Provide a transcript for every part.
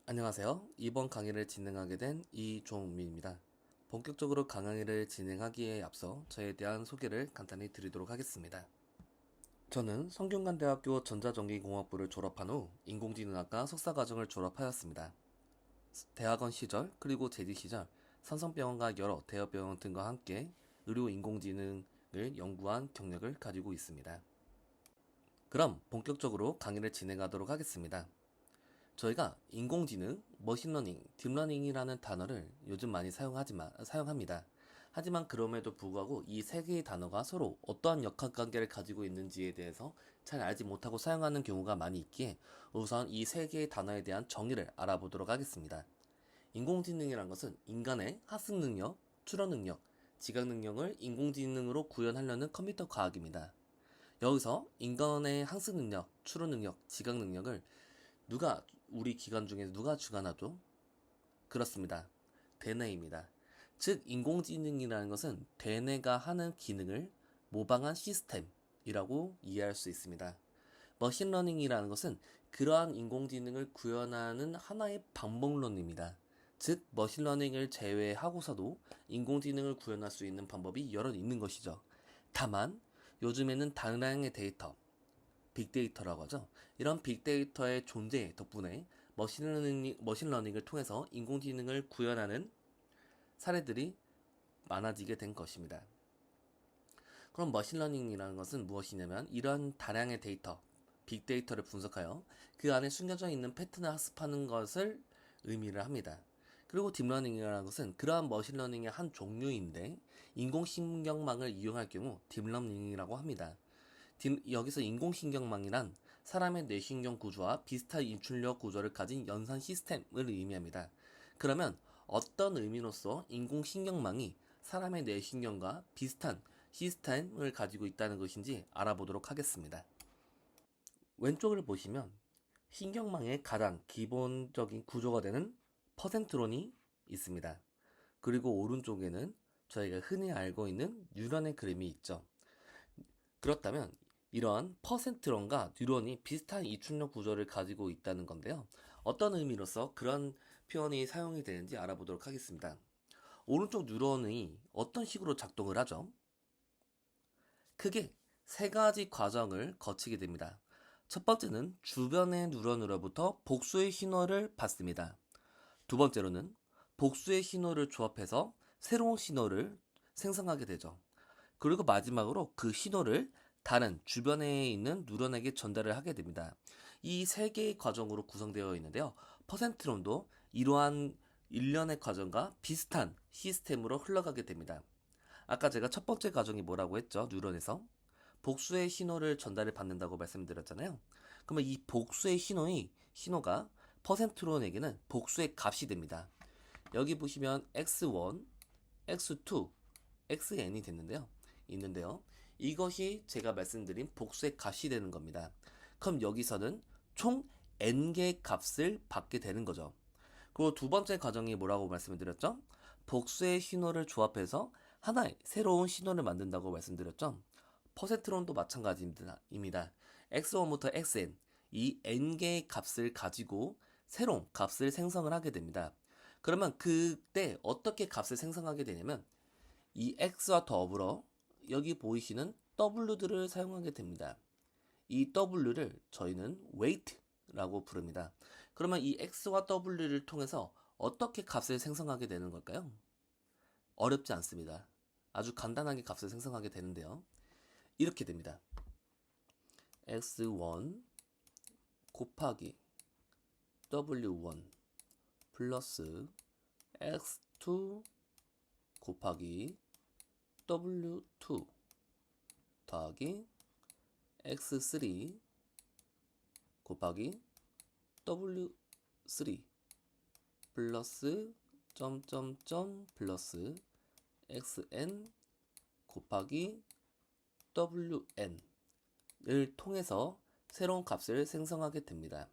안녕하세요. 이번 강의를 진행하게 된 이종민입니다. 본격적으로 강의를 진행하기에 앞서 저에 대한 소개를 간단히 드리도록 하겠습니다. 저는 성균관대학교 전자전기공학부를 졸업한 후 인공지능학과 석사과정을 졸업하였습니다. 대학원 시절 그리고 재직 시절 삼성병원과 여러 대여병원 등과 함께 의료 인공지능을 연구한 경력을 가지고 있습니다. 그럼 본격적으로 강의를 진행하도록 하겠습니다. 저희가 인공지능, 머신러닝, 딥러닝이라는 단어를 요즘 많이 사용합니다. 하지만 그럼에도 불구하고 이 세 개의 단어가 서로 어떠한 역학관계를 가지고 있는지에 대해서 잘 알지 못하고 사용하는 경우가 많이 있기에 우선 이 세 개의 단어에 대한 정의를 알아보도록 하겠습니다. 인공지능이란 것은 인간의 학습 능력, 추론 능력, 지각 능력을 인공지능으로 구현하려는 컴퓨터 과학입니다. 여기서 인간의 학습 능력, 추론 능력, 지각 능력을 우리 기관 중에서 누가 주관하죠? 그렇습니다. 대뇌입니다. 즉, 인공지능이라는 것은 대뇌가 하는 기능을 모방한 시스템이라고 이해할 수 있습니다. 머신러닝이라는 것은 그러한 인공지능을 구현하는 하나의 방법론입니다. 즉, 머신러닝을 제외하고서도 인공지능을 구현할 수 있는 방법이 여러 있는 것이죠. 다만, 요즘에는 다량의 데이터, 빅데이터라고 하죠. 이런 빅데이터의 존재 덕분에 머신러닝을 통해서 인공지능을 구현하는 사례들이 많아지게 된 것입니다. 그럼 머신러닝이라는 것은 무엇이냐면 이런 다량의 데이터, 빅데이터를 분석하여 그 안에 숨겨져 있는 패턴을 학습하는 것을 의미를 합니다. 그리고 딥러닝이라는 것은 그러한 머신러닝의 한 종류인데 인공신경망을 이용할 경우 딥러닝이라고 합니다. 여기서 인공신경망이란 사람의 뇌신경 구조와 비슷한 인출력 구조를 가진 연산 시스템을 의미합니다. 그러면 어떤 의미로서 인공신경망이 사람의 뇌신경과 비슷한 시스템을 가지고 있다는 것인지 알아보도록 하겠습니다. 왼쪽을 보시면 신경망의 가장 기본적인 구조가 되는 퍼센트론이 있습니다. 그리고 오른쪽에는 저희가 흔히 알고 있는 뉴런의 그림이 있죠. 그렇다면 이러한 퍼센트론과 뉴런이 비슷한 이출력 구조를 가지고 있다는 건데요. 어떤 의미로서 그런 표현이 사용이 되는지 알아보도록 하겠습니다. 오른쪽 뉴런이 어떤 식으로 작동을 하죠? 크게 세 가지 과정을 거치게 됩니다. 첫 번째는 주변의 뉴런으로부터 복수의 신호를 받습니다. 두 번째로는 복수의 신호를 조합해서 새로운 신호를 생성하게 되죠. 그리고 마지막으로 그 신호를 다른 주변에 있는 뉴런에게 전달을 하게 됩니다. 이 세 개의 과정으로 구성되어 있는데요. 퍼센트론도 이러한 일련의 과정과 비슷한 시스템으로 흘러가게 됩니다. 아까 제가 첫 번째 과정이 뭐라고 했죠? 뉴런에서 복수의 신호를 전달을 받는다고 말씀드렸잖아요. 그러면 이 복수의 신호가 퍼센트론에게는 복수의 값이 됩니다. 여기 보시면 x1, x2, xn이 있는데요. 이것이 제가 말씀드린 복수의 값이 되는 겁니다. 그럼 여기서는 총 n개의 값을 받게 되는 거죠. 그리고 두 번째 과정이 뭐라고 말씀을 드렸죠? 복수의 신호를 조합해서 하나의 새로운 신호를 만든다고 말씀드렸죠? 퍼센트론도 마찬가지입니다. x1부터 xn, 이 n개의 값을 가지고 새로운 값을 생성을 하게 됩니다. 그러면 그때 어떻게 값을 생성하게 되냐면 이 x와 더불어 여기 보이시는 w들을 사용하게 됩니다. 이 w를 저희는 weight라고 부릅니다. 그러면 이 x와 w를 통해서 어떻게 값을 생성하게 되는 걸까요? 어렵지 않습니다. 아주 간단하게 값을 생성하게 되는데요. 이렇게 됩니다. x1 곱하기 w1 플러스 x2 곱하기 w2 더하기 x3 곱하기 w3 플러스 점점점 플러스 xn 곱하기 wn을 통해서 새로운 값을 생성하게 됩니다.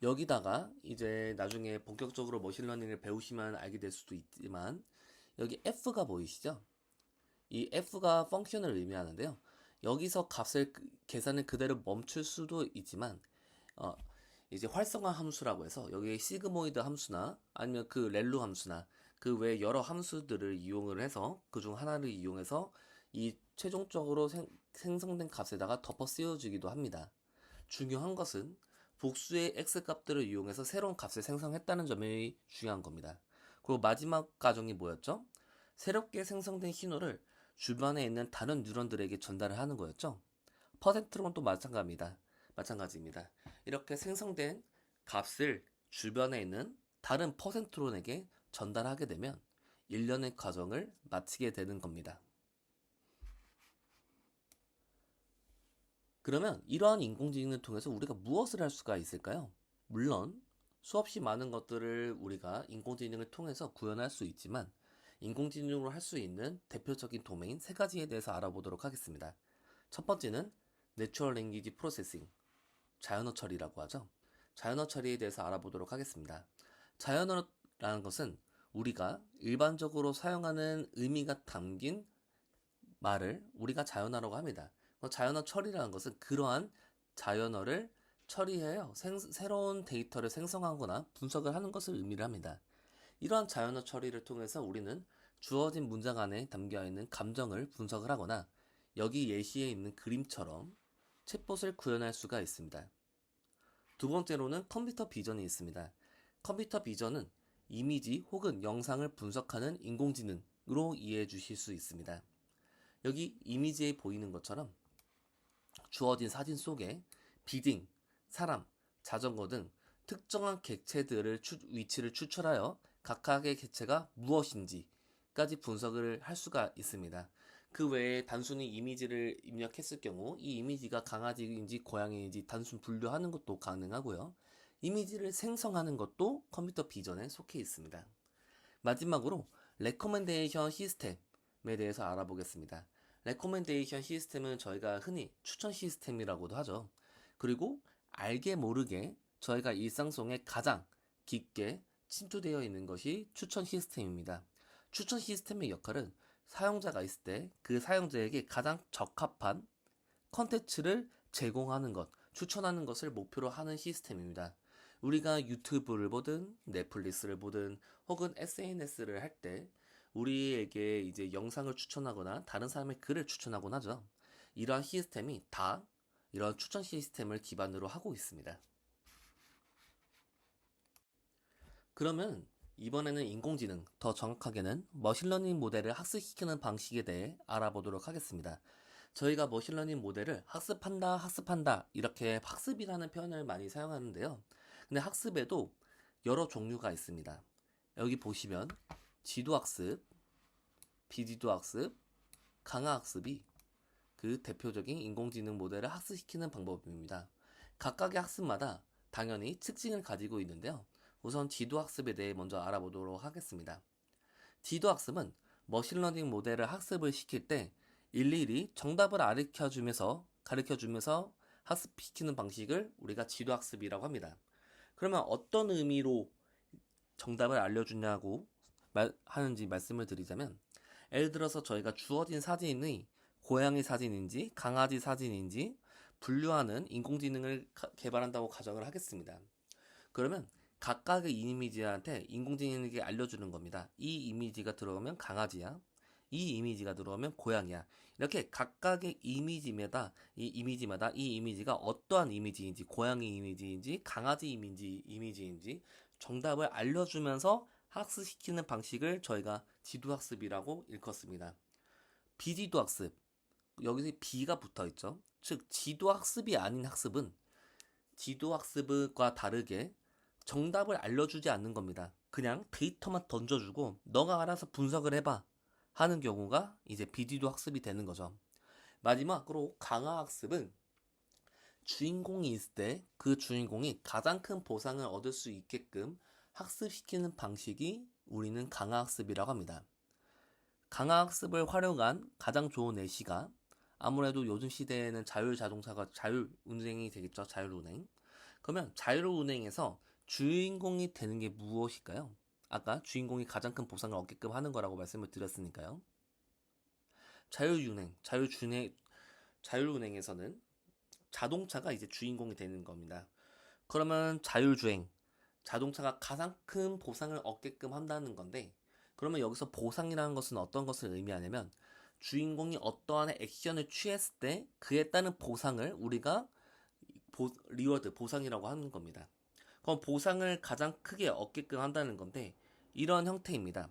여기다가 이제 나중에 본격적으로 머신러닝을 배우시면 알게 될 수도 있지만 여기 f가 보이시죠? 이 f가 펑션을 의미하는데요. 여기서 계산을 그대로 멈출 수도 있지만 이제 활성화 함수라고 해서 여기에 시그모이드 함수나 아니면 그 렐루 함수나 그 외 여러 함수들을 이용을 해서 그중 하나를 이용해서 이 최종적으로 생성된 값에다가 덮어 씌워주기도 합니다. 중요한 것은 복수의 x 값들을 이용해서 새로운 값을 생성했다는 점이 중요한 겁니다. 그리고 마지막 과정이 뭐였죠? 새롭게 생성된 신호를 주변에 있는 다른 뉴런들에게 전달을 하는 거였죠. 퍼센트론도 마찬가지입니다. 이렇게 생성된 값을 주변에 있는 다른 퍼센트론에게 전달하게 되면 일련의 과정을 마치게 되는 겁니다. 그러면 이러한 인공지능을 통해서 우리가 무엇을 할 수가 있을까요? 물론 수없이 많은 것들을 우리가 인공지능을 통해서 구현할 수 있지만 인공지능으로 할 수 있는 대표적인 도메인 세 가지에 대해서 알아보도록 하겠습니다. 첫 번째는 Natural Language Processing, 자연어 처리라고 하죠. 자연어 처리에 대해서 알아보도록 하겠습니다. 자연어라는 것은 우리가 일반적으로 사용하는 의미가 담긴 말을 우리가 자연어라고 합니다. 자연어 처리라는 것은 그러한 자연어를 처리해요. 새로운 데이터를 생성하거나 분석을 하는 것을 의미를 합니다. 이러한 자연어 처리를 통해서 우리는 주어진 문장 안에 담겨있는 감정을 분석을 하거나 여기 예시에 있는 그림처럼 챗봇을 구현할 수가 있습니다. 두 번째로는 컴퓨터 비전이 있습니다. 컴퓨터 비전은 이미지 혹은 영상을 분석하는 인공지능으로 이해해 주실 수 있습니다. 여기 이미지에 보이는 것처럼 주어진 사진 속에 비딩, 사람, 자전거 등 특정한 객체들을 위치를 추출하여 각각의 객체가 무엇인지까지 분석을 할 수가 있습니다. 그 외에 단순히 이미지를 입력했을 경우 이 이미지가 강아지인지 고양이인지 단순 분류하는 것도 가능하고요. 이미지를 생성하는 것도 컴퓨터 비전에 속해 있습니다. 마지막으로 레코멘데이션 시스템에 대해서 알아보겠습니다. 레코멘데이션 시스템은 저희가 흔히 추천 시스템이라고도 하죠. 그리고 알게 모르게 저희가 일상 속에 가장 깊게 침투되어 있는 것이 추천 시스템입니다. 추천 시스템의 역할은 사용자가 있을 때 그 사용자에게 가장 적합한 컨텐츠를 제공하는 것, 추천하는 것을 목표로 하는 시스템입니다. 우리가 유튜브를 보든 넷플릭스를 보든 혹은 SNS를 할 때 우리에게 이제 영상을 추천하거나 다른 사람의 글을 추천하곤 하죠. 이러한 시스템이 다 이런 추천 시스템을 기반으로 하고 있습니다. 그러면 이번에는 인공지능, 더 정확하게는 머신러닝 모델을 학습시키는 방식에 대해 알아보도록 하겠습니다. 저희가 머신러닝 모델을 학습한다 이렇게 학습이라는 표현을 많이 사용하는데요. 근데 학습에도 여러 종류가 있습니다. 여기 보시면 지도학습, 비지도학습, 강화학습이 그 대표적인 인공지능 모델을 학습시키는 방법입니다. 각각의 학습마다 당연히 특징을 가지고 있는데요. 우선 지도학습에 대해 먼저 알아보도록 하겠습니다. 지도학습은 머신러닝 모델을 학습을 시킬 때 일일이 정답을 가르쳐주면서 학습시키는 방식을 우리가 지도학습이라고 합니다. 그러면 어떤 의미로 정답을 알려주냐고 하는지 말씀을 드리자면, 예를 들어서 저희가 주어진 사진이 고양이 사진인지 강아지 사진인지 분류하는 인공지능을 개발한다고 가정을 하겠습니다. 그러면 각각의 이미지한테 인공지능에게 알려주는 겁니다. 이 이미지가 들어오면 강아지야. 이 이미지가 들어오면 고양이야. 이렇게 각각의 이미지마다 이 이미지가 어떠한 이미지인지, 고양이 이미지인지 강아지 이미지인지 정답을 알려주면서 학습시키는 방식을 저희가 지도학습이라고 일컫습니다. 비지도학습, 여기서 B가 붙어있죠. 즉 지도학습이 아닌 학습은 지도학습과 다르게 정답을 알려주지 않는 겁니다. 그냥 데이터만 던져주고 너가 알아서 분석을 해봐 하는 경우가 이제 비지도 학습이 되는 거죠. 마지막으로 강화학습은 주인공이 있을 때 그 주인공이 가장 큰 보상을 얻을 수 있게끔 학습시키는 방식이 우리는 강화학습이라고 합니다. 강화학습을 활용한 가장 좋은 예시가 아무래도 요즘 시대에는 자율운행이 되겠죠. 자율운행. 그러면 자율운행에서 주인공이 되는 게 무엇일까요? 아까 주인공이 가장 큰 보상을 얻게끔 하는 거라고 말씀을 드렸으니까요. 자율운행에서는 자동차가 이제 주인공이 되는 겁니다. 그러면 자율주행, 자동차가 가장 큰 보상을 얻게끔 한다는 건데, 그러면 여기서 보상이라는 것은 어떤 것을 의미하냐면 주인공이 어떠한 액션을 취했을 때 그에 따른 보상을 우리가 리워드, 보상이라고 하는 겁니다. 그럼 보상을 가장 크게 얻게끔 한다는 건데 이런 형태입니다.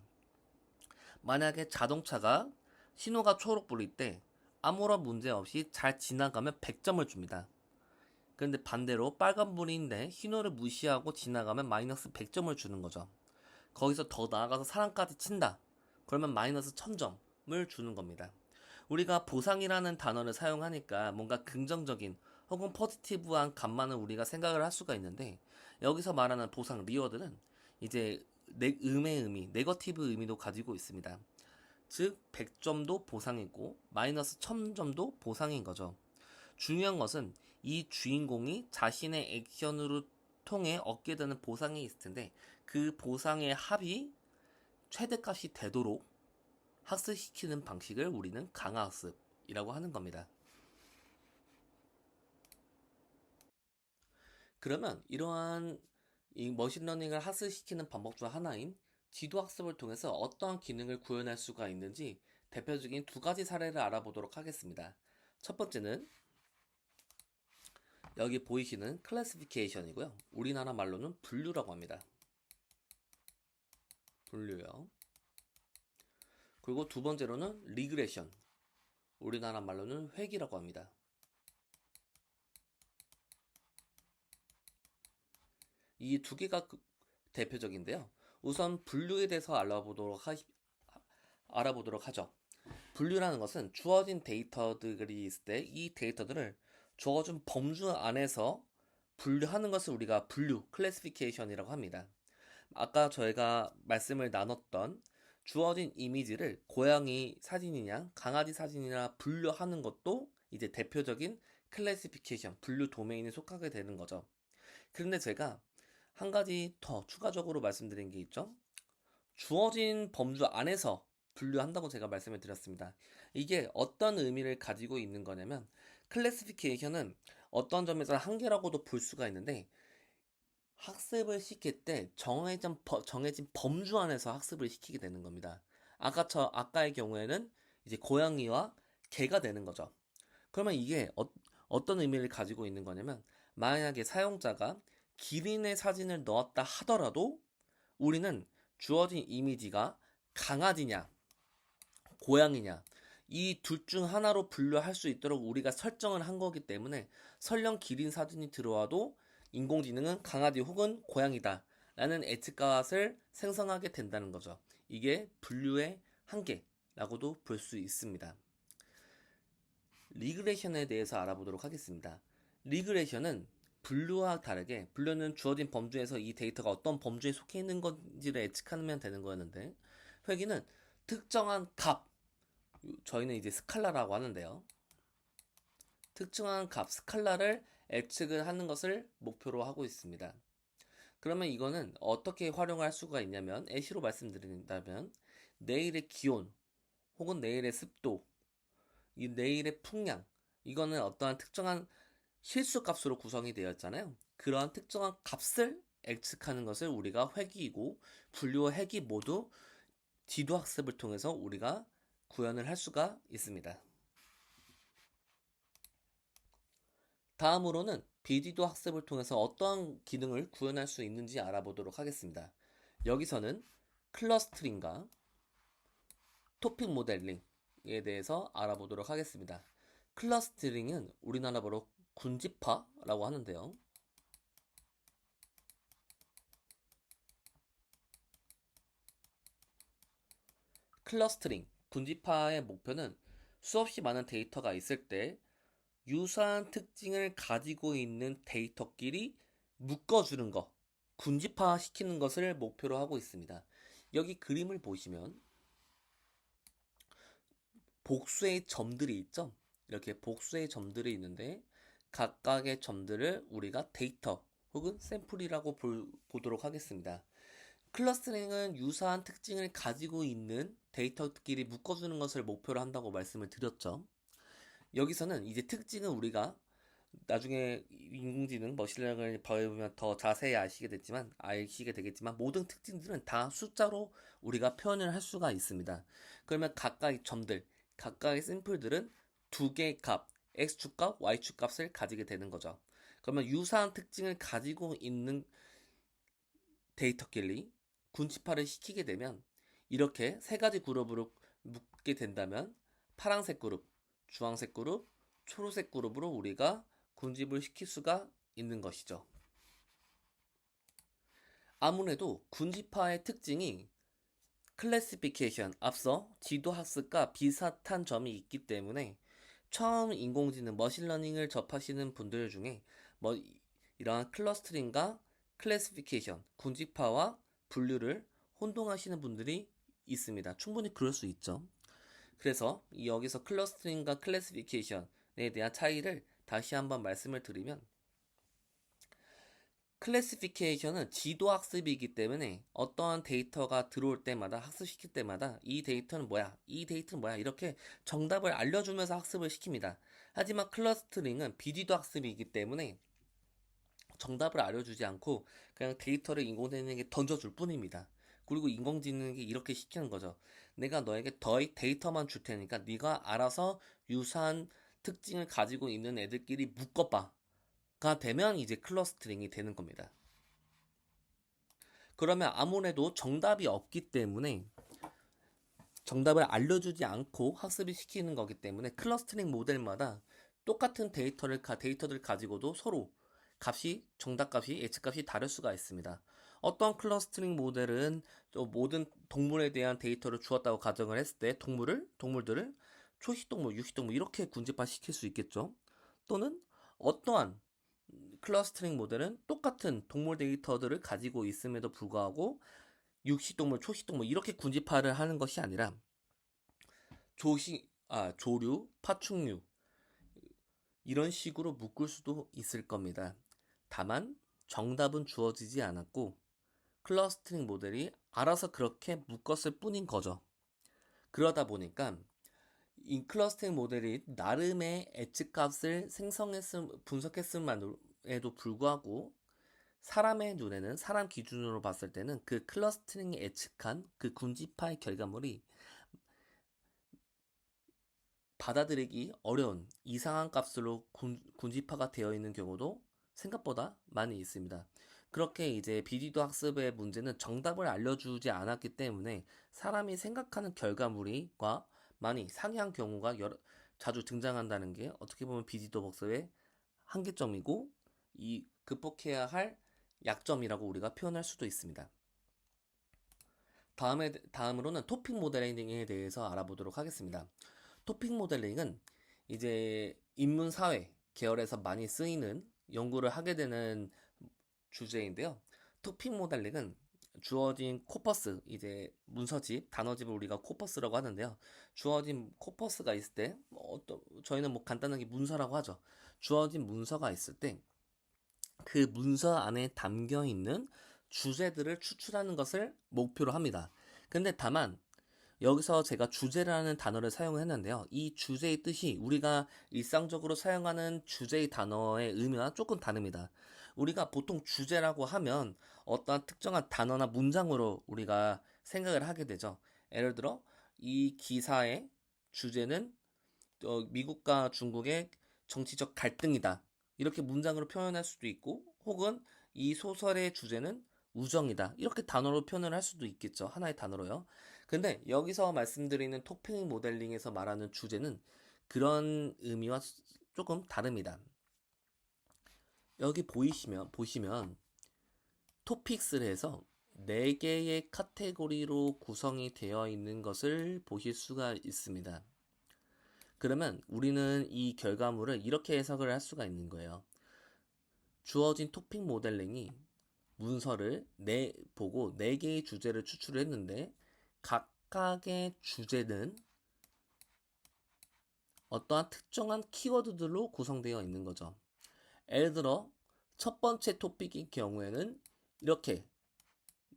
만약에 자동차가 신호가 초록불일 때 아무런 문제 없이 잘 지나가면 100점을 줍니다. 그런데 반대로 빨간불인데 신호를 무시하고 지나가면 마이너스 100점을 주는 거죠. 거기서 더 나아가서 사람까지 친다. 그러면 마이너스 1000점을 주는 겁니다. 우리가 보상이라는 단어를 사용하니까 뭔가 긍정적인 혹은 포지티브한 값만을 우리가 생각을 할 수가 있는데 여기서 말하는 보상 리워드는 이제 음의 의미, 네거티브 의미도 가지고 있습니다. 즉 100점도 보상이고 마이너스 1000점도 보상인 거죠. 중요한 것은 이 주인공이 자신의 액션으로 통해 얻게 되는 보상이 있을 텐데 그 보상의 합이 최대값이 되도록 학습시키는 방식을 우리는 강화학습이라고 하는 겁니다. 그러면 이러한 이 머신러닝을 학습시키는 방법 중 하나인 지도학습을 통해서 어떠한 기능을 구현할 수가 있는지 대표적인 두 가지 사례를 알아보도록 하겠습니다. 첫 번째는 여기 보이시는 클래시피케이션이고요. 우리나라 말로는 분류라고 합니다. 분류요. 그리고 두 번째로는 리그레션. 우리나라 말로는 회귀라고 합니다. 이 두 개가 대표적인데요. 우선 분류에 대해서 알아보도록 하죠. 분류라는 것은 주어진 데이터들이 있을 때 이 데이터들을 주어진 범주 안에서 분류하는 것을 우리가 분류, 클래시피케이션이라고 합니다. 아까 저희가 말씀을 나눴던 주어진 이미지를 고양이 사진이냐 강아지 사진이냐 분류하는 것도 이제 대표적인 클래시피케이션, 분류 도메인에 속하게 되는 거죠. 그런데 제가 한 가지 더 추가적으로 말씀드린 게 있죠. 주어진 범주 안에서 분류한다고 제가 말씀을 드렸습니다. 이게 어떤 의미를 가지고 있는 거냐면 클래시피케이션은 어떤 점에서 한계라고도 볼 수가 있는데 학습을 시킬 때 정해진 범주 안에서 학습을 시키게 되는 겁니다. 아까의 경우에는 이제 고양이와 개가 되는 거죠. 그러면 이게 어떤 의미를 가지고 있는 거냐면 만약에 사용자가 기린의 사진을 넣었다 하더라도 우리는 주어진 이미지가 강아지냐 고양이냐 이 둘 중 하나로 분류할 수 있도록 우리가 설정을 한 거기 때문에 설령 기린 사진이 들어와도 인공지능은 강아지 혹은 고양이다 라는 예측값을 생성하게 된다는 거죠. 이게 분류의 한계라고도 볼 수 있습니다. 리그레션에 대해서 알아보도록 하겠습니다. 리그레션은 분류와 다르게 분류는 주어진 범주에서 이 데이터가 어떤 범주에 속해 있는 건지를 예측하면 되는 거였는데 회귀는 특정한 값, 저희는 이제 스칼라라고 하는데요. 특정한 값, 스칼라를 예측을 하는 것을 목표로 하고 있습니다. 그러면 이거는 어떻게 활용할 수가 있냐면 예시로 말씀드린다면 내일의 기온 혹은 내일의 습도, 이 내일의 풍량 이거는 어떠한 특정한 실수 값으로 구성이 되어 있잖아요. 그러한 특정한 값을 예측하는 것을 우리가 회귀이고 분류와 회귀 모두 지도 학습을 통해서 우리가 구현을 할 수가 있습니다. 다음으로는 비지도 학습을 통해서 어떠한 기능을 구현할 수 있는지 알아보도록 하겠습니다. 여기서는 클러스터링과 토픽 모델링에 대해서 알아보도록 하겠습니다. 클러스터링은 우리나라로 군집화라고 하는데요. 클러스터링, 군집화의 목표는 수없이 많은 데이터가 있을 때 유사한 특징을 가지고 있는 데이터끼리 묶어주는 것, 군집화 시키는 것을 목표로 하고 있습니다. 여기 그림을 보시면 복수의 점들이 있죠? 이렇게 복수의 점들이 있는데 각각의 점들을 우리가 데이터 혹은 샘플이라고 보도록 하겠습니다. 클러스터링은 유사한 특징을 가지고 있는 데이터끼리 묶어주는 것을 목표로 한다고 말씀을 드렸죠. 여기서는 이제 특징은 우리가 나중에 인공지능 머신러닝을 배우면 더 자세히 아시게 되겠지만 모든 특징들은 다 숫자로 우리가 표현을 할 수가 있습니다. 그러면 각각의 샘플들은 두 개의 값, x축 값, y축 값을 가지게 되는 거죠. 그러면 유사한 특징을 가지고 있는 데이터끼리 군집화를 시키게 되면 이렇게 세 가지 그룹으로 묶게 된다면 파란색 그룹, 주황색 그룹, 초록색 그룹으로 우리가 군집을 시킬 수가 있는 것이죠. 아무래도 군집화의 특징이 클래시피케이션, 앞서 지도학습과 비슷한 점이 있기 때문에 처음 인공지능 머신러닝을 접하시는 분들 중에 뭐 이러한 클러스터링과 클래시피케이션, 군집화와 분류를 혼동하시는 분들이 있습니다. 충분히 그럴 수 있죠. 그래서 여기서 클러스터링과 클래시피케이션에 대한 차이를 다시 한번 말씀을 드리면 클래시피케이션은 지도 학습이기 때문에 어떠한 데이터가 들어올 때마다 학습시킬 때마다 이 데이터는 뭐야? 이 데이터는 뭐야? 이렇게 정답을 알려주면서 학습을 시킵니다. 하지만 클러스터링은 비디도 학습이기 때문에 정답을 알려주지 않고 그냥 데이터를 인공지능에게 던져줄 뿐입니다. 그리고 인공지능이 이렇게 시키는 거죠. 내가 너에게 데이터만 줄 테니까 네가 알아서 유사한 특징을 가지고 있는 애들끼리 묶어봐. 가 되면 이제 클러스터링이 되는 겁니다. 그러면 아무래도 정답이 없기 때문에 정답을 알려주지 않고 학습을 시키는 거기 때문에 클러스터링 모델마다 똑같은 데이터들 가지고도 서로 정답값이, 예측값이 다를 수가 있습니다. 어떤 클러스터링 모델은 모든 동물에 대한 데이터를 주었다고 가정을 했을 때 동물들을 초식동물, 육식동물 이렇게 군집화 시킬 수 있겠죠. 또는 어떠한 클러스터링 모델은 똑같은 동물 데이터들을 가지고 있음에도 불구하고 육식동물, 초식동물 이렇게 군집화를 하는 것이 아니라 조류, 파충류 이런 식으로 묶을 수도 있을 겁니다. 다만 정답은 주어지지 않았고 클러스터링 모델이 알아서 그렇게 묶었을 뿐인 거죠. 그러다 보니까 이 클러스터링 모델이 나름의 예측값을 분석했음에도 불구하고 사람의 눈에는 사람 기준으로 봤을 때는 그 클러스터링이 예측한 그 군집화의 결과물이 받아들이기 어려운 이상한 값으로 군집화가 되어 있는 경우도 생각보다 많이 있습니다. 그렇게 이제 비디도 학습의 문제는 정답을 알려주지 않았기 때문에 사람이 생각하는 결과물과 많이 상이한 경우가 자주 등장한다는 게 어떻게 보면 비디도 학습의 한계점이고 이 극복해야 할 약점이라고 우리가 표현할 수도 있습니다. 다음으로는 토픽 모델링에 대해서 알아보도록 하겠습니다. 토픽 모델링은 이제 인문사회 계열에서 많이 쓰이는 연구를 하게 되는 주제인데요. 토픽 모델링은 주어진 코퍼스, 이제 문서집, 단어집을 우리가 코퍼스라고 하는데요. 주어진 코퍼스가 있을 때, 저희는 뭐 간단하게 문서라고 하죠. 주어진 문서가 있을 때, 그 문서 안에 담겨 있는 주제들을 추출하는 것을 목표로 합니다. 근데 다만 여기서 제가 주제라는 단어를 사용했는데요. 이 주제의 뜻이 우리가 일상적으로 사용하는 주제의 단어의 의미와 조금 다릅니다. 우리가 보통 주제라고 하면 어떠한 특정한 단어나 문장으로 우리가 생각을 하게 되죠. 예를 들어 이 기사의 주제는 미국과 중국의 정치적 갈등이다. 이렇게 문장으로 표현할 수도 있고 혹은 이 소설의 주제는 우정이다. 이렇게 단어로 표현을 할 수도 있겠죠. 하나의 단어로요. 근데 여기서 말씀드리는 토픽 모델링에서 말하는 주제는 그런 의미와 조금 다릅니다. 여기 보시면 토픽스를 해서 4개의 카테고리로 구성이 되어 있는 것을 보실 수가 있습니다. 그러면 우리는 이 결과물을 이렇게 해석을 할 수가 있는 거예요. 주어진 토픽 모델링이 문서를 보고 4개의 주제를 추출을 했는데 각각의 주제는 어떠한 특정한 키워드들로 구성되어 있는 거죠. 예를 들어 첫 번째 토픽인 경우에는 이렇게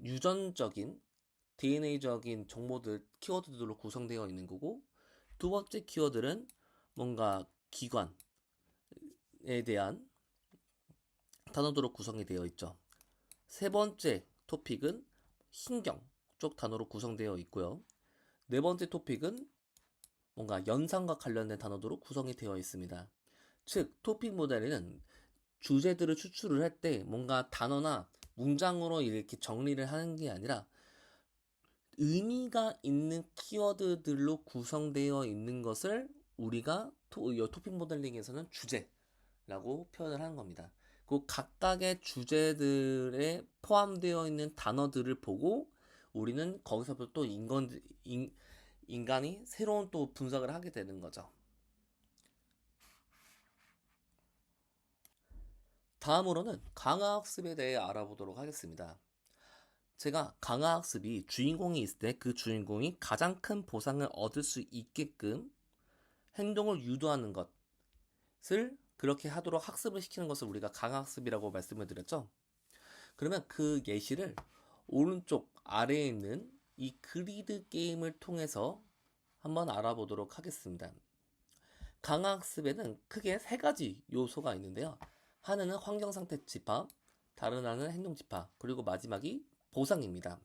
유전적인 DNA적인 정보들 키워드들로 구성되어 있는 거고 두 번째 키워드는 뭔가 기관 대한 단어들로 구성이 되어 있죠. 세 번째 토픽은 신경 쪽 단어로 구성되어 있고요. 네 번째 토픽은 뭔가 연상과 관련된 단어들로 구성이 되어 있습니다. 즉, 토픽 모델은 주제들을 추출을 할 때 뭔가 단어나 문장으로 이렇게 정리를 하는 게 아니라 의미가 있는 키워드들로 구성되어 있는 것을 우리가 토픽 모델링에서는 주제라고 표현을 하는 겁니다. 그 각각의 주제들에 포함되어 있는 단어들을 보고 우리는 거기서부터 또 인간이 새로운 또 분석을 하게 되는 거죠. 다음으로는 강화학습에 대해 알아보도록 하겠습니다. 제가 강화학습이 주인공이 있을 때 그 주인공이 가장 큰 보상을 얻을 수 있게끔 행동을 유도하는 것을 그렇게 하도록 학습을 시키는 것을 우리가 강화학습이라고 말씀을 드렸죠. 그러면 그 예시를 오른쪽 아래에 있는 이 그리드 게임을 통해서 한번 알아보도록 하겠습니다. 강화학습에는 크게 세 가지 요소가 있는데요. 하나는 환경상태 집합, 다른 하나는 행동 집합, 그리고 마지막이 보상입니다.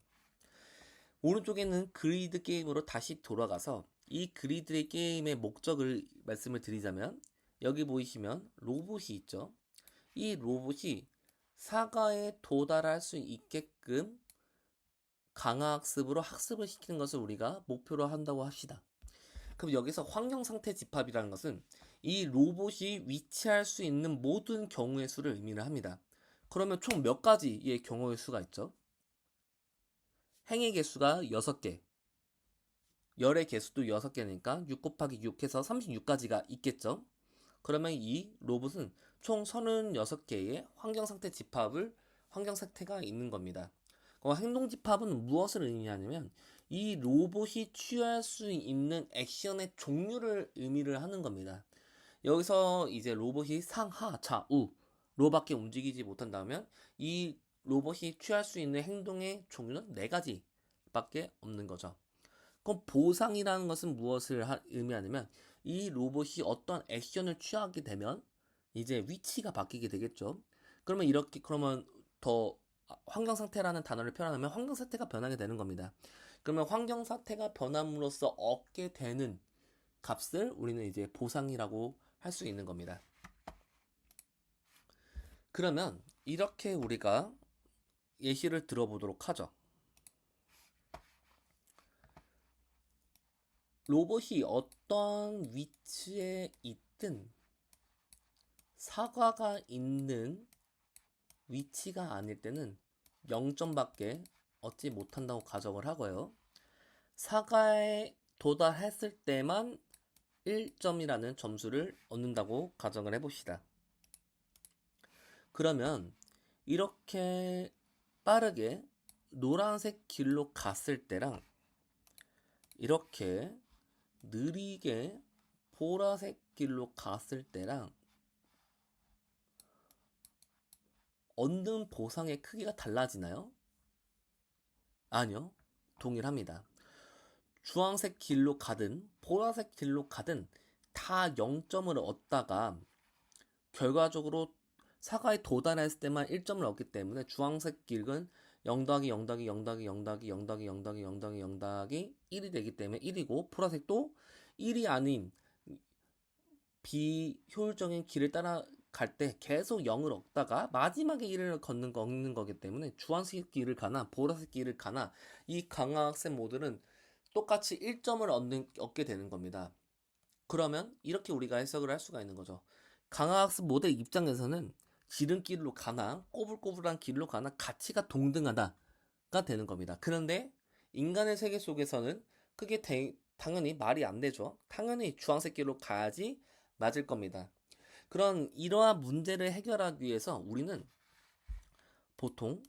오른쪽에 있는 그리드 게임으로 다시 돌아가서 이 그리드의 게임의 목적을 말씀을 드리자면 여기 보이시면 로봇이 있죠. 이 로봇이 사과에 도달할 수 있게끔 강화학습으로 학습을 시키는 것을 우리가 목표로 한다고 합시다. 그럼 여기서 환경상태 집합이라는 것은 이 로봇이 위치할 수 있는 모든 경우의 수를 의미를 합니다. 그러면 총 몇 가지의 경우의 수가 있죠? 행의 개수가 6개, 열의 개수도 6개니까 6 곱하기 6 해서 36가지가 있겠죠? 그러면 이 로봇은 총 36개의 환경상태 집합을 환경상태가 있는 겁니다. 행동 집합은 무엇을 의미하냐면 이 로봇이 취할 수 있는 액션의 종류를 의미를 하는 겁니다. 여기서 이제 로봇이 상하 좌우로밖에 움직이지 못한다면 이 로봇이 취할 수 있는 행동의 종류는 4가지밖에 없는 거죠. 그럼 보상이라는 것은 무엇을 의미하냐면 이 로봇이 어떤 액션을 취하게 되면 이제 위치가 바뀌게 되겠죠. 그러면 더 환경 상태라는 단어를 표현하면 환경 상태가 변하게 되는 겁니다. 그러면 환경 상태가 변함으로써 얻게 되는 값을 우리는 이제 보상이라고 할 수 있는 겁니다. 그러면 이렇게 우리가 예시를 들어보도록 하죠. 로봇이 어떤 위치에 있든 사과가 있는 위치가 아닐 때는 0점밖에 얻지 못한다고 가정을 하고요. 사과에 도달했을 때만 1점이라는 점수를 얻는다고 가정을 해봅시다. 그러면 이렇게 빠르게 노란색 길로 갔을 때랑 이렇게 느리게 보라색 길로 갔을 때랑 얻는 보상의 크기가 달라지나요? 아니요. 동일합니다. 주황색 길로 가든 보라색 길로 가든 다 0점을 얻다가 결과적으로 사과에 도달했을 때만 1점을 얻기 때문에 주황색 길은 0 더하기 0 더하기 0 더하기 0 더하기 0 더하기 0 더하기 0 더하기 0 더하기 1이 되기 때문에 1이고 보라색도 1이 아닌 비효율적인 길을 따라갈 때 계속 0을 얻다가 마지막에 1을 얻는 거기 때문에 주황색 길을 가나 보라색 길을 가나 이 강화학습 모드는 똑같이 1점을 얻게 되는 겁니다. 그러면 이렇게 우리가 해석을 할 수가 있는 거죠. 강화학습 모델 입장에서는 지름길로 가나 꼬불꼬불한 길로 가나 가치가 동등하다가 되는 겁니다. 그런데 인간의 세계 속에서는 그게 당연히 말이 안 되죠. 당연히 주황색 길로 가야지 맞을 겁니다. 이러한 문제를 해결하기 위해서 우리는 보통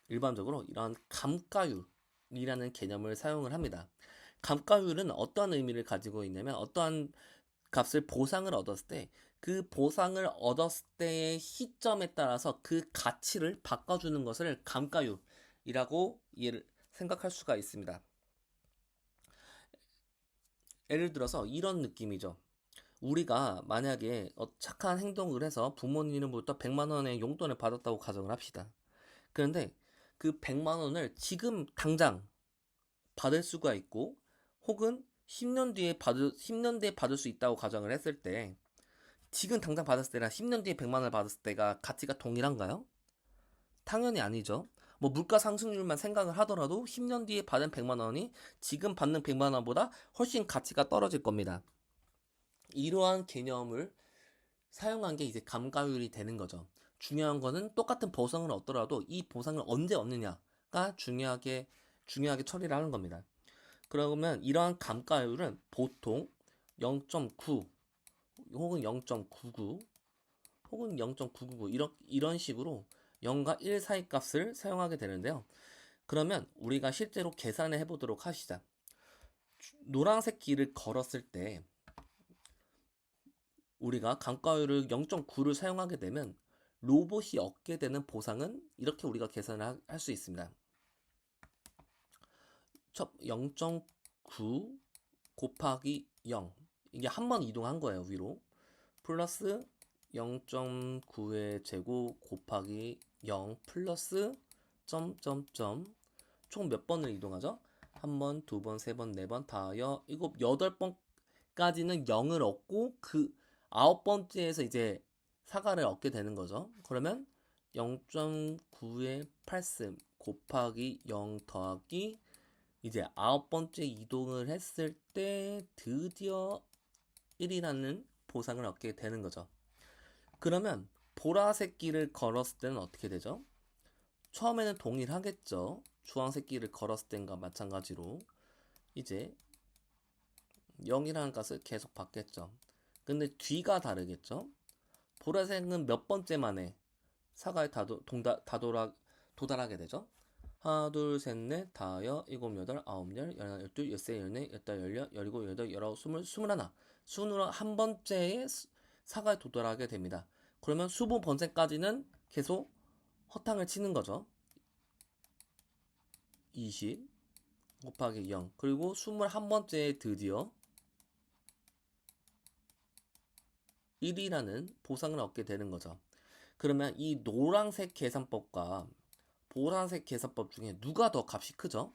일반적으로 이러한 감가율이라는 개념을 사용을 합니다. 감가율은 어떠한 의미를 가지고 있냐면 어떠한 값을 보상을 얻었을 때 그 보상을 얻었을 때의 시점에 따라서 그 가치를 바꿔주는 것을 감가율이라고 생각할 수가 있습니다. 예를 들어서 이런 느낌이죠. 우리가 만약에 착한 행동을 해서 부모님으로부터 100만 원의 용돈을 받았다고 가정을 합시다. 그런데 그 100만 원을 지금 당장 받을 수가 있고 혹은 10년 뒤에 받을 수 있다고 가정을 했을 때 지금 당장 받았을 때랑 10년 뒤에 100만 원을 받았을 때가 가치가 동일한가요? 당연히 아니죠. 뭐 물가 상승률만 생각을 하더라도 10년 뒤에 받은 100만 원이 지금 받는 100만 원보다 훨씬 가치가 떨어질 겁니다. 이러한 개념을 사용한 게 이제 감가율이 되는 거죠. 중요한 거는 똑같은 보상을 얻더라도 이 보상을 언제 얻느냐가 중요하게 처리를 하는 겁니다. 그러면 이러한 감가율은 보통 0.9 혹은 0.99 혹은 0.999 이런 식으로 0과 1 사이 값을 사용하게 되는데요. 그러면 우리가 실제로 계산을 해보도록 하시자. 노란색 길을 걸었을 때 우리가 감가율을 0.9를 사용하게 되면 로봇이 얻게 되는 보상은 이렇게 우리가 계산을 할 수 있습니다. 0.9 곱하기 0 이게 한 번 이동한 거예요, 위로. 플러스 0.9의 제곱 곱하기 0 플러스 점점점 총 몇 번을 이동하죠? 한 번, 두 번, 세 번, 네 번, 다여, 일곱, 여덟 번까지는 0을 얻고 그 9번째에서 이제 사과를 얻게 되는 거죠. 그러면 0.9의 8승 곱하기 0 더하기 이제 9번째 이동을 했을 때 드디어 1이라는 보상을 얻게 되는 거죠. 그러면 보라색 길을 걸었을 때는 어떻게 되죠? 처음에는 동일하겠죠. 주황색 길을 걸었을 때과 마찬가지로 이제 0이라는 값을 계속 받겠죠. 근데 뒤가 다르겠죠. 보라색은 몇 번째 만에 사과에 도달하게 되죠. 하나, 둘, 셋, 넷, 다여, 일곱, 여덟, 아홉, 열, 열하나, 열둘, 열세, 열네, 열다, 열여, 열일곱, 여덟, 열아홉, 스물, 스물하나. 스물한 번째에 사과에 도달하게 됩니다. 그러면 20번째까지는 계속 허탕을 치는 거죠. 20 곱하기 0 그리고 21번째에 드디어 1이라는 보상을 얻게 되는 거죠. 그러면 이 노란색 계산법과 보라색 계산법 중에 누가 더 값이 크죠?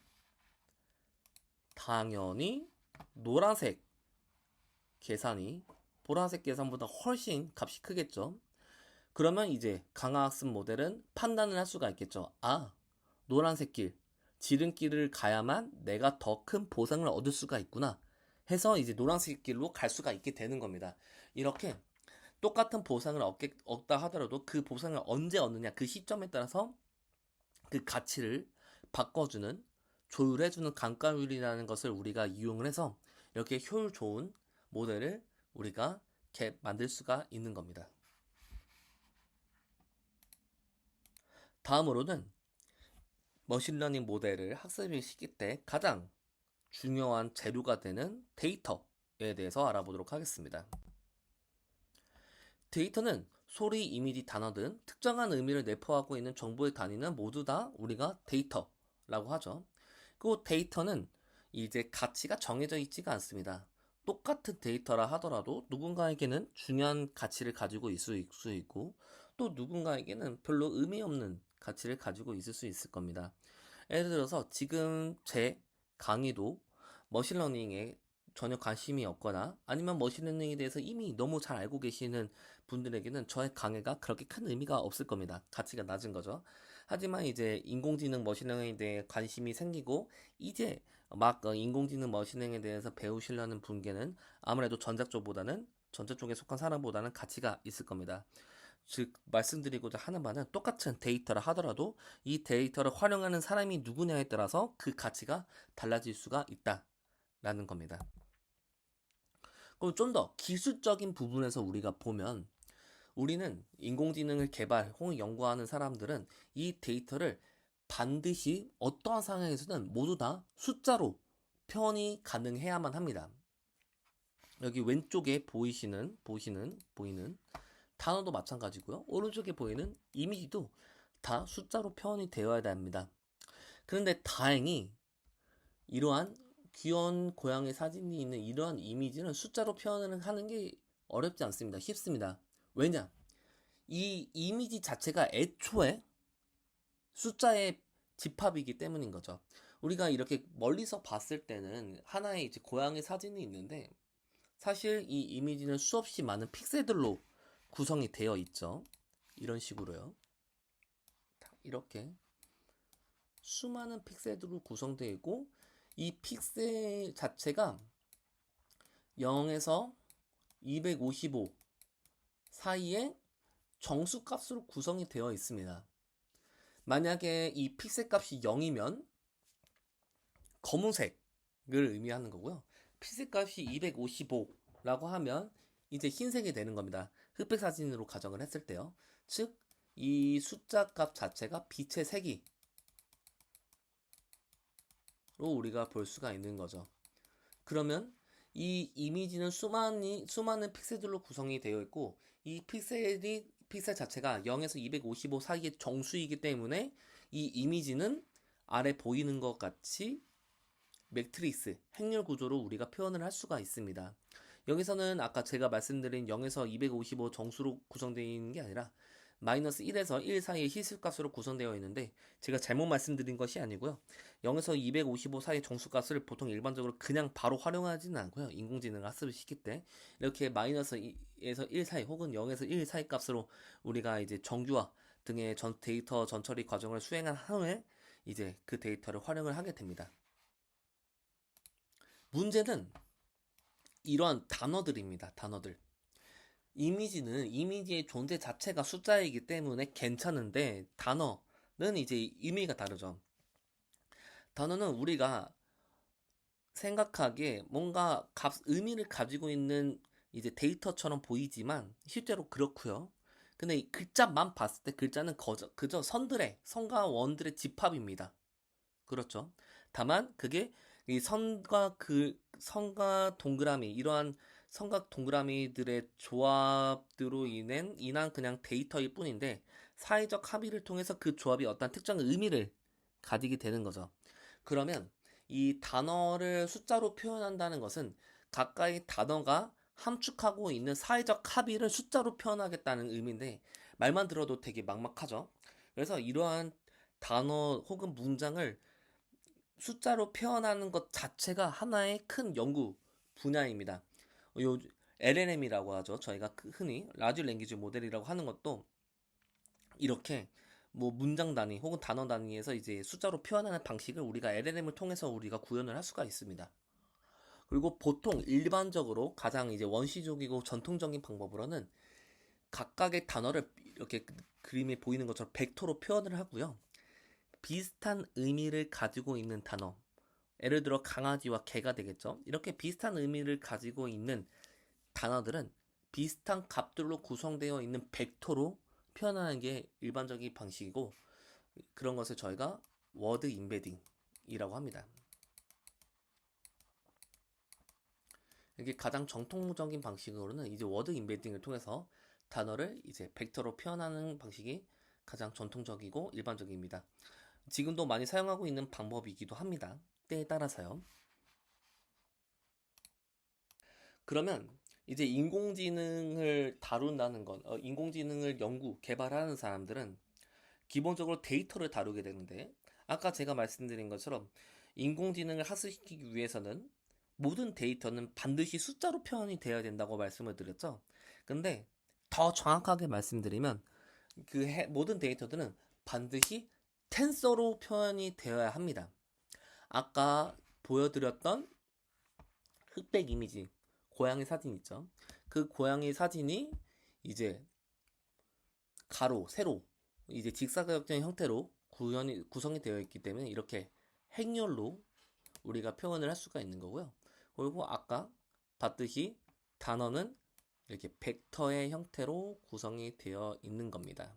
당연히 노란색 계산이 보라색 계산보다 훨씬 값이 크겠죠. 그러면 이제 강화학습 모델은 판단을 할 수가 있겠죠. 아, 노란색 길, 지름길을 가야만 내가 더 큰 보상을 얻을 수가 있구나 해서 이제 노란색 길로 갈 수가 있게 되는 겁니다. 이렇게 똑같은 보상을 얻다 하더라도 그 보상을 언제 얻느냐 그 시점에 따라서 그 가치를 바꿔주는 조율해주는 감가율이라는 것을 우리가 이용을 해서 이렇게 효율 좋은 모델을 우리가 만들 수가 있는 겁니다. 다음으로는 머신러닝 모델을 학습을 시킬 때 가장 중요한 재료가 되는 데이터에 대해서 알아보도록 하겠습니다. 데이터는 소리, 이미지, 단어 등 특정한 의미를 내포하고 있는 정보의 단위는 모두 다 우리가 데이터라고 하죠. 그 데이터는 이제 가치가 정해져 있지가 않습니다. 똑같은 데이터라 하더라도 누군가에게는 중요한 가치를 가지고 있을 수 있고 또 누군가에게는 별로 의미 없는 가치를 가지고 있을 수 있을 겁니다. 예를 들어서 지금 제 강의도 머신러닝에 전혀 관심이 없거나 아니면 머신러닝에 대해서 이미 너무 잘 알고 계시는 분들에게는 저의 강의가 그렇게 큰 의미가 없을 겁니다. 가치가 낮은 거죠. 하지만 이제 인공지능 머신러닝에 대해 관심이 생기고 이제 막 인공지능 머신러닝에 대해서 배우시려는 분께는 아무래도 전자 쪽에 속한 사람보다는 가치가 있을 겁니다. 즉 말씀드리고자 하는 바는 똑같은 데이터를 하더라도 이 데이터를 활용하는 사람이 누구냐에 따라서 그 가치가 달라질 수가 있다라는 겁니다. 그럼 좀 더 기술적인 부분에서 우리가 보면 우리는 인공지능을 개발 혹은 연구하는 사람들은 이 데이터를 반드시 어떠한 상황에서는 모두 다 숫자로 표현이 가능해야만 합니다. 여기 왼쪽에 보이는 단어도 마찬가지고요. 오른쪽에 보이는 이미지도 다 숫자로 표현이 되어야 합니다. 그런데 다행히 이러한 귀여운 고양이 사진이 있는 이러한 이미지는 숫자로 표현을 하는 게 어렵지 않습니다. 쉽습니다. 왜냐? 이 이미지 자체가 애초에 숫자의 집합이기 때문인 거죠. 우리가 이렇게 멀리서 봤을 때는 하나의 이제 고양이 사진이 있는데 사실 이 이미지는 수없이 많은 픽셀들로 구성이 되어 있죠. 이런 식으로요. 이렇게 수많은 픽셀들로 구성되어 있고 이 픽셀 자체가 0에서 255 사이에 정수 값으로 구성이 되어 있습니다. 만약에 이 픽셀 값이 0이면 검은색을 의미하는 거고요. 픽셀 값이 255라고 하면 이제 흰색이 되는 겁니다. 흑백 사진으로 가정을 했을 때요. 즉, 이 숫자 값 자체가 빛의 색이로 우리가 볼 수가 있는 거죠. 그러면 이 이미지는 수많은 픽셀들로 구성이 되어 있고 이 픽셀 자체가 0에서 255 사이의 정수이기 때문에 이 이미지는 아래 보이는 것 같이 매트리스, 행렬 구조로 우리가 표현을 할 수가 있습니다. 여기서는 아까 제가 말씀드린 0에서 255 정수로 구성되어 있는 게 아니라 마이너스 1에서 1 사이의 희수값으로 구성되어 있는데 제가 잘못 말씀드린 것이 아니고요. 0에서 255 사이의 정수값을 보통 일반적으로 그냥 바로 활용하지는 않고요. 인공지능 학습을 시킬 때 이렇게 마이너스 2에서 1 사이 혹은 0에서 1 사이 값으로 우리가 이제 정규화 등의 데이터 전처리 과정을 수행한 후에 이제 그 데이터를 활용을 하게 됩니다. 문제는 이러한 단어들입니다. 단어들. 이미지의 존재 자체가 숫자이기 때문에 괜찮은데 단어는 이제 의미가 다르죠. 단어는 우리가 생각하기에 뭔가 의미를 가지고 있는 이제 데이터처럼 보이지만 실제로 그렇고요. 근데 이 글자만 봤을 때 글자는 그저 선과 원들의 집합입니다. 그렇죠. 다만 그게 이 선과 동그라미 이러한 선과 동그라미들의 조합으로 인한 그냥 데이터일 뿐인데 사회적 합의를 통해서 그 조합이 어떤 특정 의미를 가지게 되는 거죠. 그러면 이 단어를 숫자로 표현한다는 것은 가까이 단어가 함축하고 있는 사회적 합의를 숫자로 표현하겠다는 의미인데 말만 들어도 되게 막막하죠. 그래서 이러한 단어 혹은 문장을 숫자로 표현하는 것 자체가 하나의 큰 연구 분야입니다. 요 LLM이라고 하죠. 저희가 흔히 라지 랭귀지 모델이라고 하는 것도 이렇게 뭐 문장 단위 혹은 단어 단위에서 이제 숫자로 표현하는 방식을 우리가 LLM을 통해서 우리가 구현을 할 수가 있습니다. 그리고 보통 일반적으로 가장 이제 원시적이고 전통적인 방법으로는 각각의 단어를 이렇게 그림에 보이는 것처럼 벡터로 표현을 하고요. 비슷한 의미를 가지고 있는 단어, 예를 들어 강아지와 개가 되겠죠. 이렇게 비슷한 의미를 가지고 있는 단어들은 비슷한 값들로 구성되어 있는 벡터로 표현하는 게 일반적인 방식이고 그런 것을 저희가 워드 임베딩이라고 합니다. 이게 가장 정통적인 방식으로는 이제 워드 임베딩을 통해서 단어를 이제 벡터로 표현하는 방식이 가장 전통적이고 일반적입니다. 지금도 많이 사용하고 있는 방법이기도 합니다. 때에 따라서요. 그러면 이제 인공지능을 다룬다는 건, 인공지능을 개발하는 사람들은 기본적으로 데이터를 다루게 되는데, 아까 제가 말씀드린 것처럼 인공지능을 학습시키기 위해서는 모든 데이터는 반드시 숫자로 표현이 되어야 된다고 말씀을 드렸죠. 근데 더 정확하게 말씀드리면 모든 데이터들은 반드시 텐서로 표현이 되어야 합니다. 아까 보여드렸던 흑백 이미지, 고양이 사진 있죠. 그 고양이 사진이 이제 가로, 세로, 이제 직사각형 형태로 구성이 되어 있기 때문에 이렇게 행렬로 우리가 표현을 할 수가 있는 거고요. 그리고 아까 봤듯이 단어는 이렇게 벡터의 형태로 구성이 되어 있는 겁니다.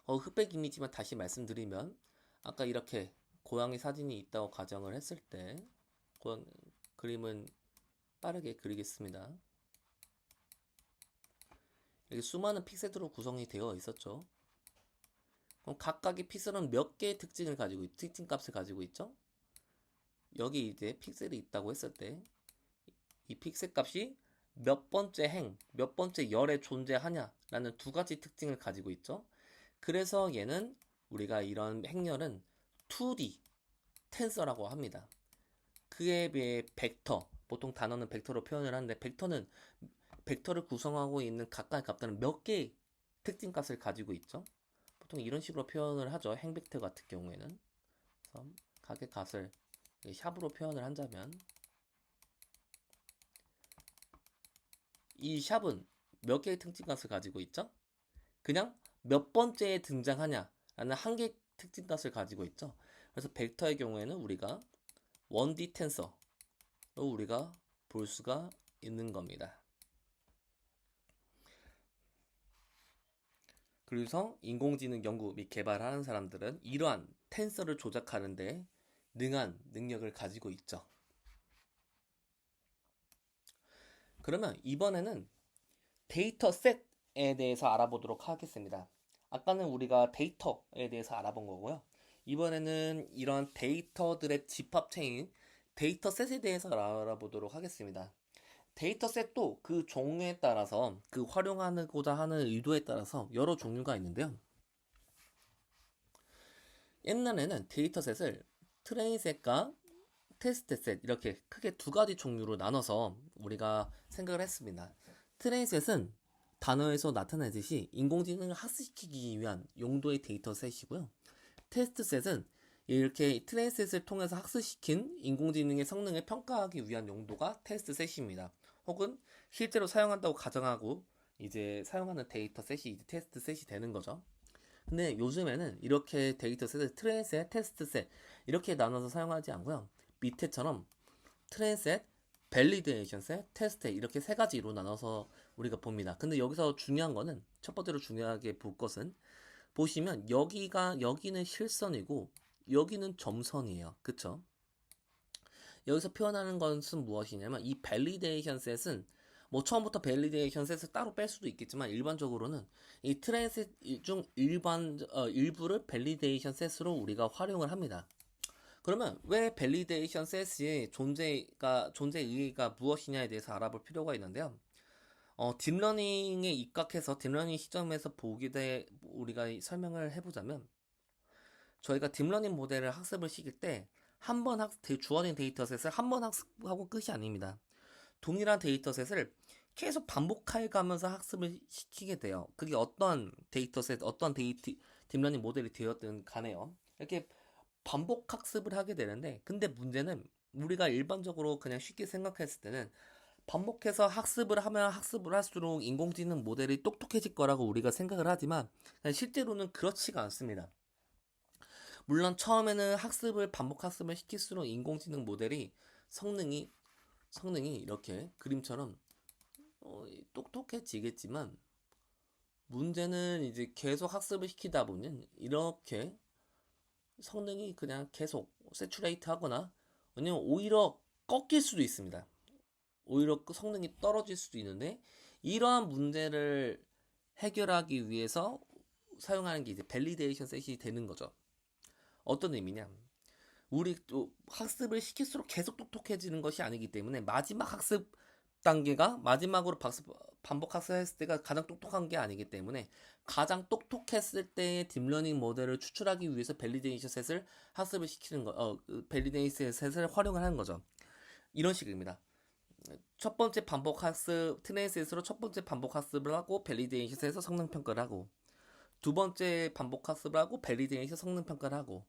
흑백 이미지만 다시 말씀드리면 아까 이렇게 고양이 사진이 있다고 가정을 했을 때 그림은 빠르게 그리겠습니다. 이렇게 수많은 픽셀으로 구성이 되어 있었죠. 그럼 각각의 픽셀은 몇 개의 특징 값을 가지고 있죠? 여기 이제 픽셀이 있다고 했을 때 이 픽셀 값이 몇 번째 행, 몇 번째 열에 존재하냐라는 두 가지 특징을 가지고 있죠. 그래서 얘는 우리가 이런 행렬은 2D 텐서라고 합니다. 그에 비해 벡터, 보통 단어는 벡터로 표현을 하는데 벡터를 구성하고 있는 각각의 값들은 몇 개의 특징 값을 가지고 있죠. 보통 이런 식으로 표현을 하죠. 행벡터 같은 경우에는. 그래서 각의 값을 샵으로 표현을 한다면 이 샵은 몇 개의 특징 값을 가지고 있죠? 그냥 몇 번째에 등장하냐라는 한 개의 특징 값을 가지고 있죠. 그래서 벡터의 경우에는 우리가 1D 텐서로 우리가 볼 수가 있는 겁니다. 그래서 인공지능 연구 및 개발하는 사람들은 이러한 텐서를 조작하는데 능한 능력을 가지고 있죠. 그러면 이번에는 데이터셋에 대해서 알아보도록 하겠습니다. 아까는 우리가 데이터에 대해서 알아본 거고요. 이번에는 이런 데이터들의 집합체인 데이터셋에 대해서 알아보도록 하겠습니다. 데이터셋도 그 종류에 따라서 그 활용하고자 하는 의도에 따라서 여러 종류가 있는데요. 옛날에는 데이터셋을 트레인셋과 테스트셋 이렇게 크게 두 가지 종류로 나눠서 우리가 생각을 했습니다. 트레인셋은 단어에서 나타내듯이 인공지능을 학습시키기 위한 용도의 데이터셋이고요. 테스트셋은 이렇게 트레인셋을 통해서 학습시킨 인공지능의 성능을 평가하기 위한 용도가 테스트셋입니다. 혹은 실제로 사용한다고 가정하고 이제 사용하는 데이터셋이 이제 테스트셋이 되는 거죠. 근데 요즘에는 이렇게 데이터셋을 트레인셋, 테스트셋 이렇게 나눠서 사용하지 않고요. 밑에처럼 트레인셋, 밸리데이션셋, 테스트 이렇게 세 가지로 나눠서 우리가 봅니다. 근데 여기서 중요한 거는 첫 번째로 중요하게 볼 것은 보시면 여기는 실선이고 여기는 점선이에요. 그쵸? 여기서 표현하는 것은 무엇이냐면 이 밸리데이션 셋은 뭐 처음부터 밸리데이션 셋을 따로 뺄 수도 있겠지만 일반적으로는 이 트랜셋 중 일부를 밸리데이션 셋으로 우리가 활용을 합니다. 그러면 왜 밸리데이션 셋의 존재 의의가 무엇이냐에 대해서 알아볼 필요가 있는데요. 딥러닝에 입각해서 딥러닝 시점에서 우리가 설명을 해보자면 저희가 딥러닝 모델을 학습을 시킬 때 주어진 데이터셋을 한 번 학습하고 끝이 아닙니다. 동일한 데이터셋을 계속 반복해 가면서 학습을 시키게 돼요. 그게 어떤 데이터셋, 딥러닝 모델이 되었든 간에요. 이렇게 반복 학습을 하게 되는데, 근데 문제는 우리가 일반적으로 그냥 쉽게 생각했을 때는 반복해서 학습을 하면 학습을 할수록 인공지능 모델이 똑똑해질 거라고 우리가 생각을 하지만 실제로는 그렇지가 않습니다. 물론 처음에는 반복 학습을 시킬수록 인공지능 모델이 성능이 이렇게 그림처럼 똑똑해지겠지만 문제는 이제 계속 학습을 시키다 보면 이렇게 성능이 그냥 계속 세츄레이트 하거나 아니면 오히려 꺾일 수도 있습니다. 오히려 성능이 떨어질 수도 있는데 이러한 문제를 해결하기 위해서 사용하는 게 이제 밸리데이션 셋이 되는 거죠. 어떤 의미냐? 우리 또 학습을 시킬수록 계속 똑똑해지는 것이 아니기 때문에 마지막 학습 단계가 마지막으로 반복 학습했을 때가 가장 똑똑한 게 아니기 때문에 가장 똑똑했을 때의 딥러닝 모델을 추출하기 위해서 밸리데이션 셋을 학습을 시키는 밸리데이션 셋을 활용을 하는 거죠. 이런 식입니다. 첫 번째 반복 학습 트레이셋으로 첫 번째 반복 학습을 하고 밸리데이션 셋에서 성능 평가를 하고 두 번째 반복 학습을 하고 밸리데이션 성능 평가를 하고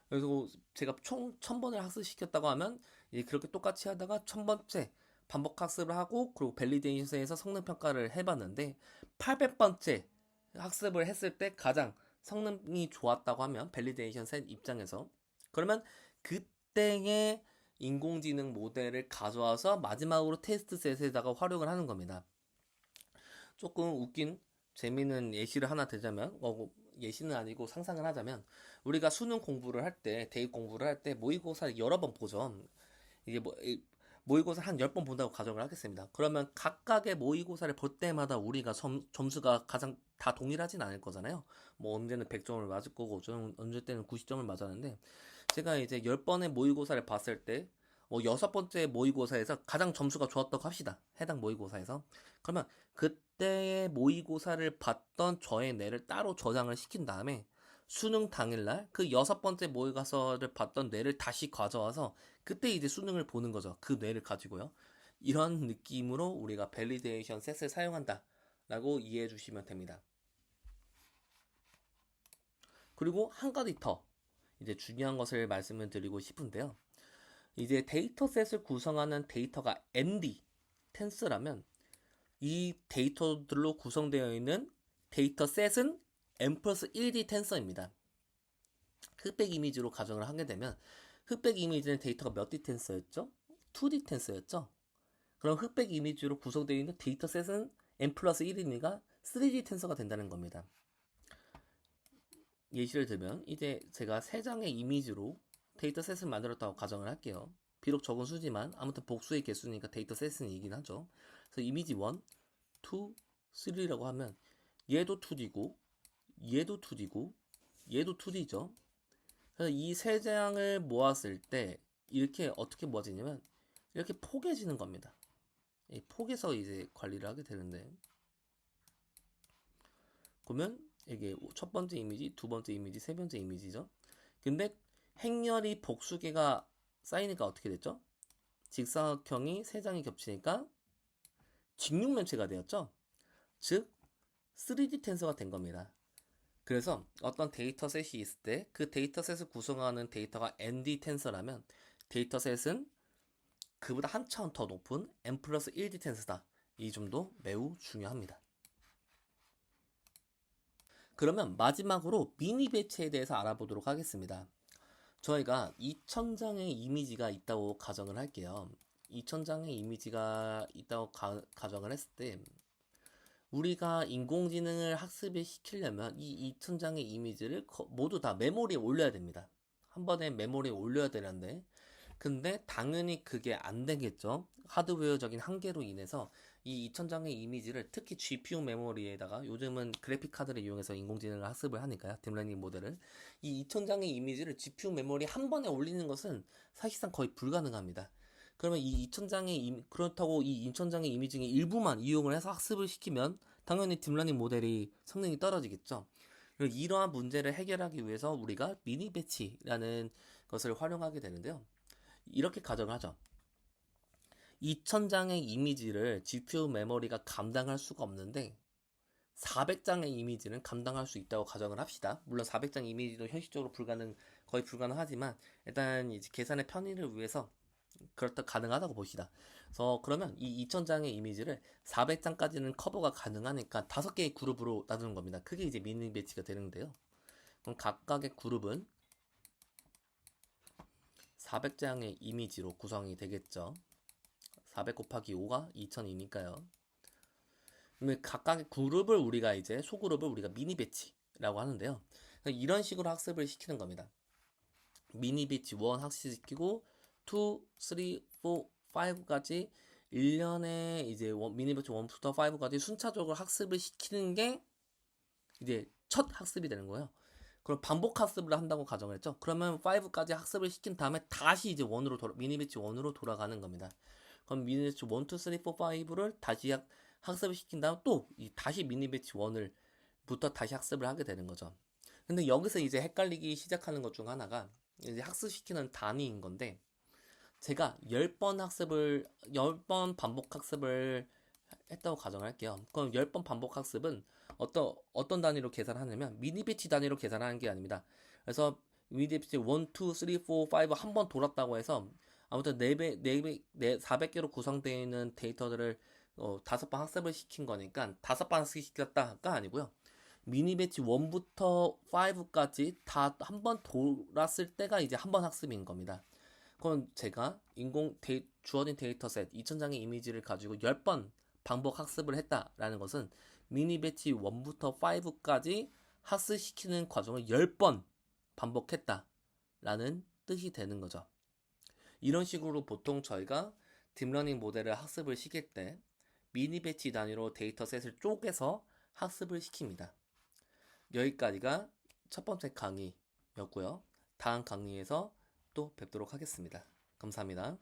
그래서 제가 총 1000번을 학습시켰다고 하면 그렇게 똑같이 하다가 1000번째 반복 학습을 하고 그리고 밸리데이션에서 성능 평가를 해봤는데 800번째 학습을 했을 때 가장 성능이 좋았다고 하면 밸리데이션 셋 입장에서 그러면 그때의 인공지능 모델을 가져와서 마지막으로 테스트 셋에다가 활용을 하는 겁니다. 조금 웃긴 재미있는 예시를 하나 들자면 예시는 아니고 상상을 하자면 우리가 수능 공부를 할 때 대입 공부를 할 때 모의고사를 여러 번 보죠. 이게 모의고사 한 10번 본다고 가정을 하겠습니다. 그러면 각각의 모의고사를 볼 때마다 우리가 점수가 가장 다 동일하진 않을 거잖아요. 뭐 언제는 100점을 맞을 거고 언제 때는 90점을 맞았는데 제가 이제 10번의 모의고사를 봤을 때 뭐 6번째 모의고사에서 가장 점수가 좋았다고 합시다. 해당 모의고사에서. 그러면 그때의 모의고사를 봤던 저의 뇌를 따로 저장을 시킨 다음에 수능 당일날 그 6번째 모의고사를 봤던 뇌를 다시 가져와서 그때 이제 수능을 보는 거죠. 그 뇌를 가지고요. 이런 느낌으로 우리가 밸리데이션 셋을 사용한다 라고 이해해 주시면 됩니다. 그리고 한 가지 더 이제 중요한 것을 말씀을 드리고 싶은데요. 이제 데이터셋을 구성하는 데이터가 ND 텐스라면 이 데이터들로 구성되어 있는 데이터셋은 n 플러스 1D 텐서입니다. 흑백 이미지로 가정을 하게 되면 흑백 이미지는 데이터가 몇 D 텐서였죠? 2D 텐서였죠? 그럼 흑백 이미지로 구성되어 있는 데이터셋은 n 플러스 1이니까 3D 텐서가 된다는 겁니다. 예시를 들면 이제 제가 3장의 이미지로 데이터셋을 만들었다고 가정을 할게요. 비록 적은 수지만 아무튼 복수의 개수니까 데이터셋은 이긴 하죠. 그래서 이미지 1, 2, 3라고 하면 얘도 2D고 얘도 2D고 얘도 2D죠. 그래서 이 3장을 모았을 때 이렇게 어떻게 모아지냐면 이렇게 포개지는 겁니다. 폭에서 이제 관리를 하게 되는데, 그러면 이게 첫 번째 이미지, 두 번째 이미지, 세 번째 이미지죠. 근데 행렬이 복수개가 쌓이니까 어떻게 됐죠? 직사각형이 3장이 겹치니까 직육면체가 되었죠. 즉 3D 텐서가 된 겁니다. 그래서 어떤 데이터셋이 있을 때 그 데이터셋을 구성하는 데이터가 ND 텐서라면 데이터셋은 그보다 한 차원 더 높은 n 플러스 1D 텐서다. 이 점도 매우 중요합니다. 그러면 마지막으로 미니 배치에 대해서 알아보도록 하겠습니다. 저희가 2000장의 이미지가 있다고 가정을 할게요. 2000장의 이미지가 있다고 가정을 했을 때 우리가 인공지능을 학습을 시키려면 이 2000장의 이미지를 모두 다 메모리에 올려야 됩니다. 한 번에 메모리에 올려야 되는데 근데 당연히 그게 안 되겠죠. 하드웨어적인 한계로 인해서 이 2000장의 이미지를 특히 GPU 메모리에다가 요즘은 그래픽 카드를 이용해서 인공지능을 학습을 하니까요. 딥러닝 모델을. 이 2000장의 이미지를 GPU 메모리 한 번에 올리는 것은 사실상 거의 불가능합니다. 그러면 이 2000장의 그렇다고 이 2000장의 이미지 중에 일부만 이용을 해서 학습을 시키면 당연히 딥러닝 모델이 성능이 떨어지겠죠. 그리고 이러한 문제를 해결하기 위해서 우리가 미니 배치라는 것을 활용하게 되는데요. 이렇게 가정을 하죠. 2000장의 이미지를 GPU 메모리가 감당할 수가 없는데 400장의 이미지는 감당할 수 있다고 가정을 합시다. 물론 400장 이미지도 현실적으로 거의 불가능하지만 일단 이제 계산의 편의를 위해서 그렇다 가능하다고 봅시다. 그래서 그러면 이 2000장의 이미지를 400장까지는 커버가 가능하니까 5개의 그룹으로 나누는 겁니다. 그게 이제 미니 배치가 되는데요. 그럼 각각의 그룹은 400장의 이미지로 구성이 되겠죠. 400 곱하기 5가 2000이니까요. 그러면 각각의 그룹을 우리가 이제 소그룹을 우리가 미니 배치라고 하는데요. 이런 식으로 학습을 시키는 겁니다. 미니 배치 1 학습시키고 2, 3, 4, 5까지 1년에 이제 미니 배치 1부터 5까지 순차적으로 학습을 시키는 게 이제 첫 학습이 되는 거예요. 그럼 반복 학습을 한다고 가정을 했죠. 그러면 5까지 학습을 시킨 다음에 다시 이제 미니 배치 1으로 돌아가는 겁니다. 그럼 미니 배치 1, 2, 3, 4, 5를 다시 학습을 시킨 다음 또 다시 미니 배치 1을 부터 다시 학습을 하게 되는 거죠. 근데 여기서 이제 헷갈리기 시작하는 것 중 하나가 이제 학습시키는 단위인 건데 제가 10번 반복 학습을 했다고 가정할게요. 그럼 10번 반복 학습은 어떤 단위로 계산하냐면 미니 배치 단위로 계산하는 게 아닙니다. 그래서 미니 배치 1, 2, 3, 4, 5 한 번 돌았다고 해서 아무튼 400개로 구성되어 있는 데이터들을 5번 학습을 시킨 거니까 5번 학습시켰다가 아니고요. 미니 배치 1부터 5까지 다 한 번 돌았을 때가 이제 한 번 학습인 겁니다. 그럼 제가 주어진 데이터셋 2000장의 이미지를 가지고 10번 반복 학습을 했다라는 것은 미니 배치 1부터 5까지 학습시키는 과정을 10번 반복했다라는 뜻이 되는 거죠. 이런 식으로 보통 저희가 딥러닝 모델을 학습을 시킬 때 미니 배치 단위로 데이터셋을 쪼개서 학습을 시킵니다. 여기까지가 첫 번째 강의였고요. 다음 강의에서 또 뵙도록 하겠습니다. 감사합니다.